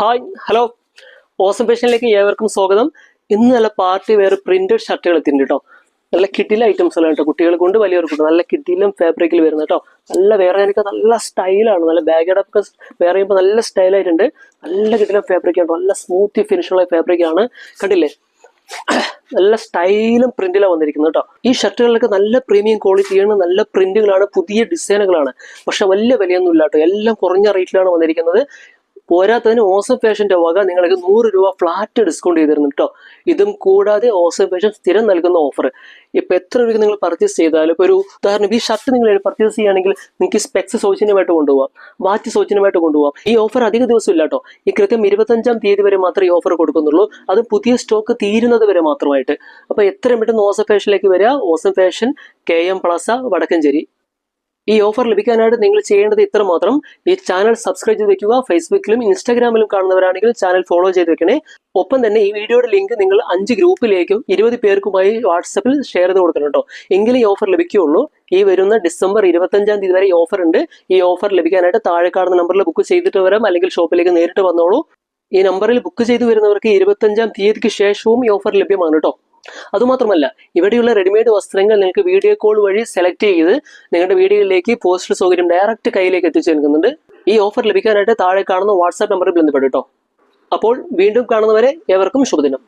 Hi hello awesome ഫാഷനിലേക്ക് ഏവർക്കും സ്വാഗതം. ഇന്ന് നല്ല പാർട്ടി വെയർ പ്രിന്റഡ് ഷർട്ടുകൾ എത്തിയിട്ടുണ്ട് കേട്ടോ. നല്ല കിഡിലെ ഐറ്റംസുകളാണ് കേട്ടോ. കുട്ടികൾ കൊണ്ട് വലിയവർക്കുണ്ട്. നല്ല കിഡിലും ഫാബ്രിക്കിൽ വരുന്നത് കേട്ടോ. നല്ല വേറെ എനിക്ക് നല്ല സ്റ്റൈലാണ്. നല്ല ബാഗഡൊക്കെ വെയർ ചെയ്യുമ്പോൾ നല്ല സ്റ്റൈലായിട്ടുണ്ട്. നല്ല കിഡിലും ഫാബ്രിക് ആണ്. നല്ല സ്മൂത്തി ഫിനിഷുള്ള ഫാബ്രിക് ആണ്. കണ്ടില്ലേ, നല്ല സ്റ്റൈലും പ്രിന്റിലാണ് വന്നിരിക്കുന്നത് കേട്ടോ. ഈ ഷർട്ടുകളിലൊക്കെ നല്ല പ്രീമിയം ക്വാളിറ്റിയാണ്, നല്ല പ്രിന്റുകളാണ്, പുതിയ ഡിസൈനുകളാണ്. പക്ഷെ വലിയ വിലയൊന്നും ഇല്ല കേട്ടോ. എല്ലാം കുറഞ്ഞ റേറ്റിലാണ് വന്നിരിക്കുന്നത്. പോരാത്തതിന് ഓസം ഫാഷന്റെ വക നിങ്ങൾക്ക് 100 രൂപ ഫ്ലാറ്റ് ഡിസ്കൗണ്ട് ചെയ്തിരുന്നു കേട്ടോ. ഇതും കൂടാതെ ഓസം ഫാഷൻ സ്ഥിരം നൽകുന്ന ഓഫർ. ഇപ്പൊ എത്ര രൂപ നിങ്ങൾ പർച്ചേസ് ചെയ്താലും, ഇപ്പോൾ ഒരു ഉദാഹരണം ഈ ഷർട്ട് നിങ്ങൾ പർച്ചേസ് ചെയ്യുകയാണെങ്കിൽ നിങ്ങൾക്ക് സ്പെക്സ് സൗജന്യമായിട്ട് കൊണ്ടുപോകാം, വാച്ച് സൗജന്യമായിട്ട് കൊണ്ടുപോകാം. ഈ ഓഫർ അധിക ദിവസം ഇല്ല കേട്ടോ. ഈ കൃത്യം 25-ാം തീയതി വരെ മാത്രമേ ഈ ഓഫർ കൊടുക്കുന്നുള്ളൂ. അത് പുതിയ സ്റ്റോക്ക് തീരുന്നത് വരെ മാത്രമായിട്ട്. അപ്പൊ എത്രയും പെട്ടെന്ന് ഓസം ഫാഷനിലേക്ക് വരിക. Awesome fashion, KM plaza, Vadakkanchery. ഈ ഓഫർ ലഭിക്കാനായിട്ട് നിങ്ങൾ ചെയ്യേണ്ടത് ഇത്ര മാത്രം: ഈ ചാനൽ സബ്സ്ക്രൈബ് ചെയ്ത് വെക്കുക. ഫേസ്ബുക്കിലും ഇൻസ്റ്റാഗ്രാമിലും കാണുന്നവരാണെങ്കിൽ ചാനൽ ഫോളോ ചെയ്ത് വെക്കണേ. ഒപ്പം തന്നെ ഈ വീഡിയോയുടെ ലിങ്ക് നിങ്ങൾ 5 ഗ്രൂപ്പിലേക്കും 20 പേർക്കുമായി വാട്സപ്പിൽ ഷെയർ ചെയ്ത് കൊടുക്കണം കേട്ടോ. എങ്കിലും ഈ ഓഫർ ലഭിക്കുകയുള്ളൂ. ഈ വരുന്ന ഡിസംബർ 25-ാം തീയതി വരെ ഈ ഓഫർ ഉണ്ട്. ഈ ഓഫർ ലഭിക്കാനായിട്ട് താഴെ കാണുന്ന നമ്പറിൽ ബുക്ക് ചെയ്തിട്ട് വരാം, അല്ലെങ്കിൽ ഷോപ്പിലേക്ക് നേരിട്ട് വന്നോളൂ. ഈ നമ്പറിൽ ബുക്ക് ചെയ്ത് വരുന്നവർക്ക് 25-ാം തീയതിക്ക് ശേഷവും ഈ ഓഫർ ലഭ്യമാണ് കേട്ടോ. അതുമാത്രമല്ല, ഇവിടെയുള്ള റെഡിമെയ്ഡ് വസ്ത്രങ്ങൾ നിങ്ങൾക്ക് വീഡിയോ കോൾ വഴി സെലക്ട് ചെയ്ത് നിങ്ങളുടെ വീഡിയോയിലേക്ക് പോസ്റ്റർ സൗകര്യം ഡയറക്റ്റ് കയ്യിലേക്ക് എത്തിച്ചു നൽകുന്നുണ്ട്. ഈ ഓഫർ ലഭിക്കാനായിട്ട് താഴെ കാണുന്ന വാട്സാപ്പ് നമ്പറിൽ ബന്ധപ്പെടും കേട്ടോ. അപ്പോൾ വീണ്ടും കാണുന്നവരെ ഏവർക്കും ശുഭദിനം.